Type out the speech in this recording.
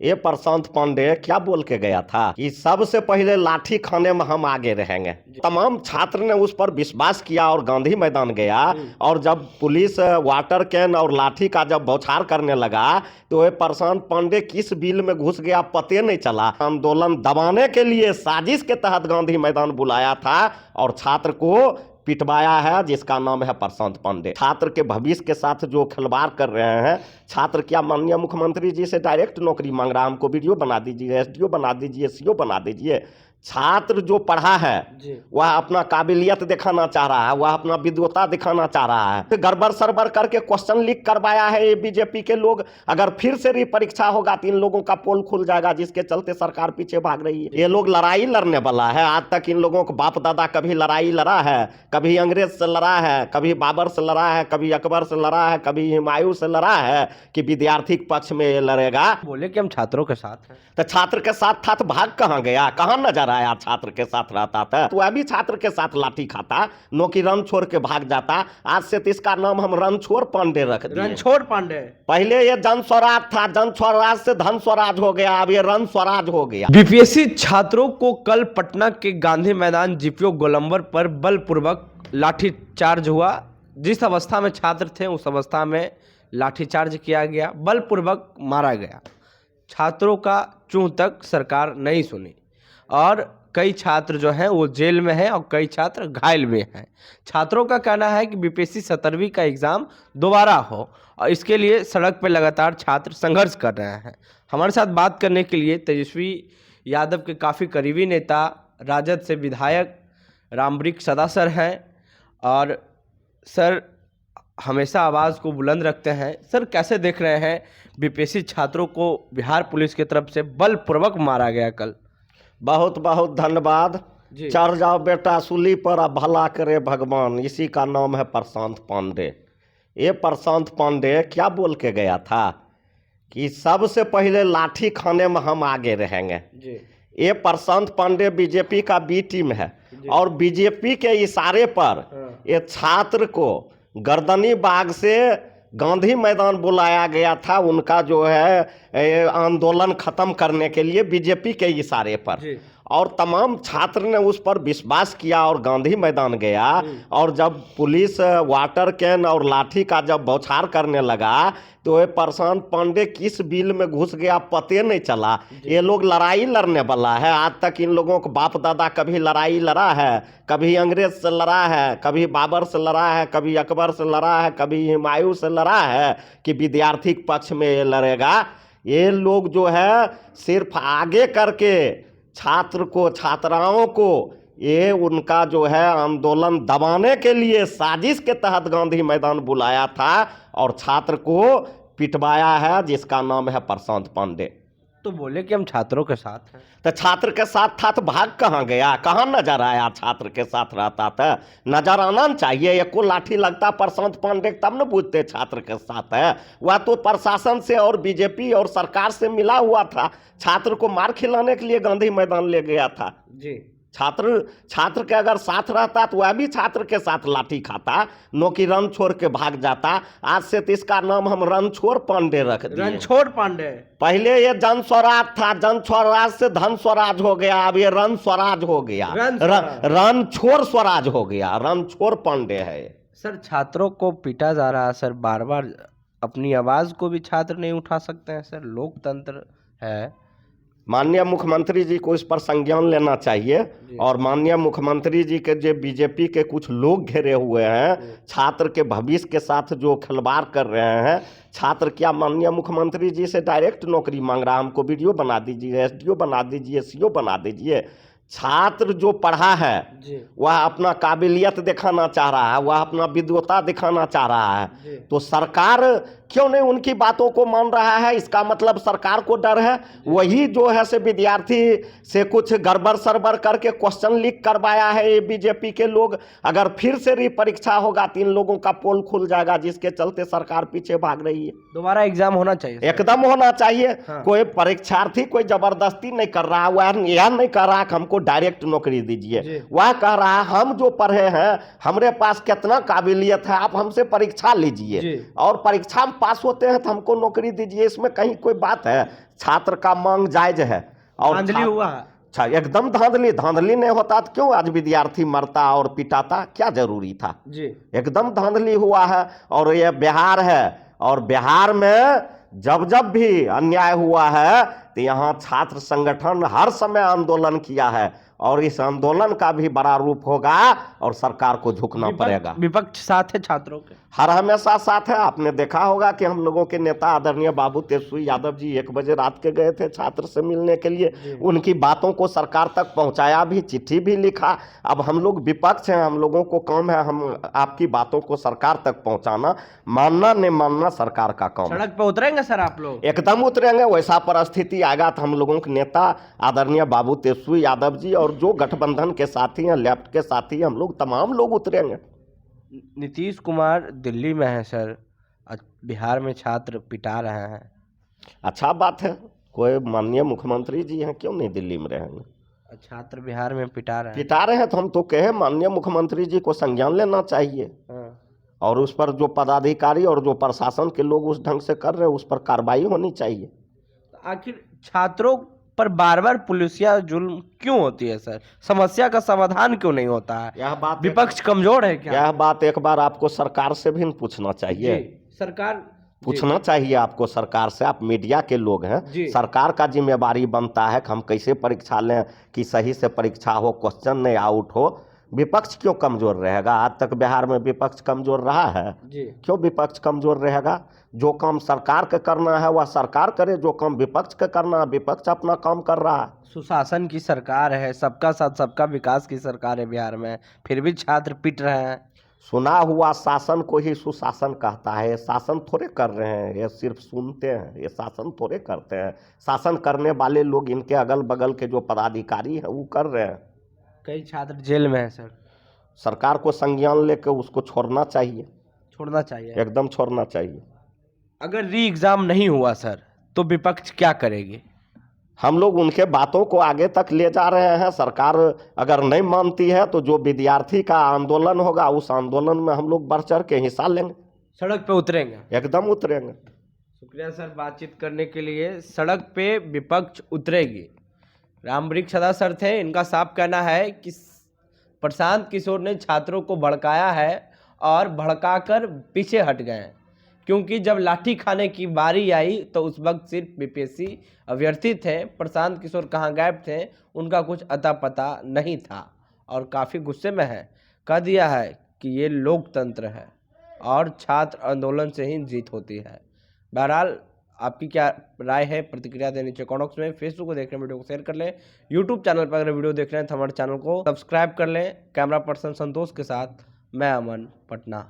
ये प्रशांत पांडे क्या बोल के गया था कि सबसे पहले लाठी खाने में हम आगे रहेंगे। तमाम छात्र ने उस पर विश्वास किया और गांधी मैदान गया। और जब पुलिस वाटर कैन और लाठी का जब बौछार करने लगा तो ये प्रशांत पांडे किस बिल में घुस गया पते नहीं चला। आंदोलन दबाने के लिए साजिश के तहत गांधी मैदान बुलाया था और छात्र को पिटवाया है, जिसका नाम है प्रशांत पांडे। छात्र के भविष्य के साथ जो खिलवाड़ कर रहे हैं, छात्र क्या माननीय मुख्यमंत्री जी से डायरेक्ट नौकरी मांग रहा है, हमको वीडियो बना दीजिए, एसडीओ बना दीजिए, सीओ बना दीजिए। छात्र जो पढ़ा है वह अपना काबिलियत दिखाना चाह रहा है, वह अपना विद्वता दिखाना चाह रहा है। गड़बड़ सरबड़ करके क्वेश्चन लीक करवाया है ये बीजेपी के लोग। अगर फिर से री परीक्षा होगा तो इन लोगों का पोल खुल जाएगा, जिसके चलते सरकार पीछे भाग रही है। ये लोग लड़ाई लड़ने वाला है। आज तक इन लोगों को बाप दादा कभी लड़ाई लड़ा है, कभी अंग्रेज से लड़ा है, कभी बाबर से लड़ा है, कभी अकबर से लड़ा है, कभी हुमायूं से लड़ा है कि विद्यार्थी के पक्ष में ये लड़ेगा। बोले कि हम छात्रों के साथ हैं, तो छात्र के साथ था तो भाग कहाँ गया, कहाँ नजर आया? छात्र के साथ रहता था तो वह भी छात्र के साथ लाठी खाता, नौकरी रन छोड़ के भाग जाता। आज से तो इसका नाम हम रणछोड़ पांडे रख दिए। रणछोड़ पांडे। पहले ये जन स्वराज था, जन स्वराज से धन स्वराज हो गया, अब ये रण स्वराज हो गया। बीपीएससी छात्रों को कल पटना के गांधी मैदान जीपीओ गोलंबर पर बलपूर्वक लाठीचार्ज हुआ। जिस अवस्था में छात्र थे उस अवस्था में लाठीचार्ज किया गया, बलपूर्वक मारा गया। छात्रों का चूं तक सरकार नहीं सुनी और कई छात्र जो हैं वो जेल में हैं और कई छात्र घायल भी हैं। छात्रों का कहना है कि बीपीएससी 17वीं का एग्ज़ाम दोबारा हो और इसके लिए सड़क पर लगातार छात्र संघर्ष कर रहे हैं। हमारे साथ बात करने के लिए तेजस्वी यादव के काफ़ी करीबी नेता, राजद से विधायक रामवृक्ष सदा सर हैं। और सर हमेशा आवाज़ को बुलंद रखते हैं। सर कैसे देख रहे हैं बीपीएससी छात्रों को बिहार पुलिस की तरफ से बलपूर्वक मारा गया कल? बहुत बहुत धन्यवाद। चढ़ जाओ बेटा सूली पर, अब भला करे भगवान। इसी का नाम है प्रशांत पांडे। ये प्रशांत पांडे क्या बोल के गया था कि सबसे पहले लाठी खाने में हम आगे रहेंगे। ये प्रशांत पांडे बीजेपी का बी टीम है और बीजेपी के इशारे पर ये छात्र को गर्दनी बाग से गांधी मैदान बुलाया गया था। उनका जो है आंदोलन खत्म करने के लिए बीजेपी के इशारे पर, और तमाम छात्र ने उस पर विश्वास किया और गांधी मैदान गया। और जब पुलिस वाटर कैन और लाठी का जब बौछार करने लगा तो ये प्रशांत पांडे किस बिल में घुस गया पते नहीं चला। ये लोग लड़ाई लड़ने वाला है। आज तक इन लोगों को बाप दादा कभी लड़ाई लड़ा है, कभी अंग्रेज से लड़ा है, कभी बाबर से लड़ा है, कभी अकबर से लड़ा है, कभी हुमायूं से लड़ा है कि विद्यार्थी के पक्ष में ये लड़ेगा। ये लोग जो है सिर्फ आगे करके छात्र को, छात्राओं को ये उनका जो है आंदोलन दबाने के लिए साजिश के तहत गांधी मैदान बुलाया था और छात्र को पिटवाया है, जिसका नाम है प्रशांत पांडे। तो बोले कि हम छात्रों के साथ हैं। तो छात्र के साथ था तो भाग कहाँ गया, कहाँ नजर आया? छात्र के साथ रहता था, नजर आना चाहिए। एको लाठी लगता प्रशांत पांडे तब न पूछते छात्र के साथ है। वह तो प्रशासन से और बीजेपी और सरकार से मिला हुआ था। छात्र को मार खिलाने के लिए गांधी मैदान ले गया था। छात्र के अगर साथ रहता तो वह भी छात्र के साथ लाठी खाता, नौकरी रन छोड़ के भाग जाता। आज से तो इसका नाम हम रणछोड़ पांडे रख दिए। रणछोड़ पांडे। पहले ये जन स्वराज था, जन स्वराज से धन स्वराज हो गया, अब ये रण स्वराज हो गया, रणछोड़ स्वराज हो गया। रणछोड़ पांडे है। सर छात्रों को पीटा जा रहा है सर, बार बार अपनी आवाज को भी छात्र नहीं उठा सकते हैं सर, लोकतंत्र है। माननीय मुख्यमंत्री जी को इस पर संज्ञान लेना चाहिए। और माननीय मुख्यमंत्री जी के जो बीजेपी के कुछ लोग घेरे हुए हैं, छात्र के भविष्य के साथ जो खिलवाड़ कर रहे हैं, छात्र क्या माननीय मुख्यमंत्री जी से डायरेक्ट नौकरी मांग रहा है, हमको वीडियो बना दीजिए, एसडीओ बना दीजिए, सीओ बना दीजिए। छात्र जो पढ़ा है वह अपना काबिलियत दिखाना चाह रहा है, वह अपना विद्वता दिखाना चाह रहा है। तो सरकार क्यों नहीं उनकी बातों को मान रहा है? इसका मतलब सरकार को डर है। वही जो है से विद्यार्थी से कुछ गड़बड़ सरबड़ करके क्वेश्चन लीक करवाया है ये बीजेपी के लोग। अगर फिर से री परीक्षा होगा तो इन लोगों का पोल खुल जाएगा, जिसके चलते सरकार पीछे भाग रही है। दोबारा एग्जाम होना चाहिए, एकदम होना चाहिए। कोई परीक्षार्थी कोई जबरदस्ती नहीं कर रहा, वह यह नहीं कह रहा कि हमको डायरेक्ट नौकरी दीजिए। वह कह रहा है हम जो पढ़े हैं, हमारे पास कितना काबिलियत है, आप हमसे परीक्षा लीजिए और परीक्षा पास होते हैं तो हमको नौकरी दीजिए। इसमें कहीं कोई बात है? छात्र का मांग जायज है। और धांधली हुआ है। अच्छा, एकदम धांधली। धांधली नहीं होता तो क्यों आज विद्यार्थी मरता और पिटाता, क्या जरूरी था जी। एकदम धांधली हुआ है। और ये बिहार है, और बिहार में जब जब भी अन्याय हुआ है तो यहाँ छात्र संगठन हर समय आंदोलन किया है, और इस आंदोलन का भी बड़ा रूप होगा और सरकार को झुकना पड़ेगा। विपक्ष साथ है छात्रों के, हर हमेशा साथ है। आपने देखा होगा कि हम लोगों के नेता आदरणीय बाबू तेजस्वी यादव जी 1 बजे रात के गए थे छात्र से मिलने के लिए। उनकी बातों को सरकार तक पहुंचाया भी, चिट्ठी भी लिखा। अब हम लोग विपक्ष हैं, हम लोगों को काम है हम आपकी बातों को सरकार तक पहुंचाना। मानना नहीं मानना सरकार का काम है। सड़क पे उतरेंगे सर आप लोग? एकदम उतरेंगे। वैसा परिस्थिति आएगा तो हम लोगों के नेता आदरणीय बाबू तेजस्वी यादव जी और जो गठबंधन के साथी हैं, लेफ्ट के साथी, हम लोग तमाम लोग उतरेंगे। नीतीश कुमार दिल्ली में है सर, बिहार में छात्र पिटा रहे हैं। अच्छा बात है, कोई माननीय मुख्यमंत्री जी हैं, क्यों नहीं दिल्ली में रहेंगे। छात्र बिहार में पिटा रहे हैं। पिटा रहे हैं तो हम तो कहे माननीय मुख्यमंत्री जी को संज्ञान लेना चाहिए, और उस पर जो पदाधिकारी और जो प्रशासन के लोग उस ढंग से कर रहे हैं उस पर कार्रवाई होनी चाहिए। आखिर छात्रों पर बार बार पुलिसिया जुल्म क्यों होती है सर? समस्या का समाधान क्यों नहीं होता है? यह बात विपक्ष कमजोर है क्या? यह बात एक बार आपको सरकार से भी पूछना चाहिए। सरकार पूछना चाहिए आपको सरकार से। आप मीडिया के लोग हैं, सरकार का जिम्मेवारी बनता है कि हम कैसे परीक्षा लें कि सही से परीक्षा हो, क्वेश्चन नहीं आउट हो। विपक्ष क्यों कमजोर रहेगा? आज तक बिहार में विपक्ष कमजोर रहा है जी। क्यों विपक्ष कमजोर रहेगा? जो काम सरकार के करना है वह सरकार करे, जो काम विपक्ष के करना है विपक्ष अपना काम कर रहा है। सुशासन की सरकार है, सबका साथ सबका विकास की सरकार है बिहार में, फिर भी छात्र पिट रहे हैं। सुना हुआ शासन को ही सुशासन कहता है। ये शासन थोड़े कर रहे हैं, ये सिर्फ सुनते हैं, ये शासन थोड़े करते हैं। शासन करने वाले लोग इनके अगल बगल के जो पदाधिकारी हैं वो कर रहे हैं। कई छात्र जेल में है सर। सरकार को संज्ञान लेकर उसको छोड़ना चाहिए। छोड़ना चाहिए, एकदम छोड़ना चाहिए। अगर री एग्जाम नहीं हुआ सर तो विपक्ष क्या करेगी? हम लोग उनके बातों को आगे तक ले जा रहे हैं। सरकार अगर नहीं मानती है तो जो विद्यार्थी का आंदोलन होगा उस आंदोलन में हम लोग बढ़ चढ़ के हिस्सा लेंगे, सड़क पे उतरेंगे, एकदम उतरेंगे। शुक्रिया सर बातचीत करने के लिए। सड़क पे विपक्ष उतरेगी। रामवृक्ष सदा सर थे, इनका साफ कहना है कि प्रशांत किशोर ने छात्रों को भड़काया है और भड़काकर पीछे हट गए हैं, क्योंकि जब लाठी खाने की बारी आई तो उस वक्त सिर्फ बीपीएससी अभ्यर्थी थे। प्रशांत किशोर कहाँ गायब थे उनका कुछ अता पता नहीं था, और काफ़ी गुस्से में है। कह दिया है कि ये लोकतंत्र है और छात्र आंदोलन से ही जीत होती है। बहरहाल आपकी क्या राय है, प्रतिक्रिया देनी चाहिए कमेंट बॉक्स में। फेसबुक को देख रहे हैं वीडियो को शेयर कर लें, यूट्यूब चैनल पर अगर वीडियो देख रहे हैं तो हमारे चैनल को सब्सक्राइब कर लें। कैमरा पर्सन संतोष के साथ मैं अमन, पटना।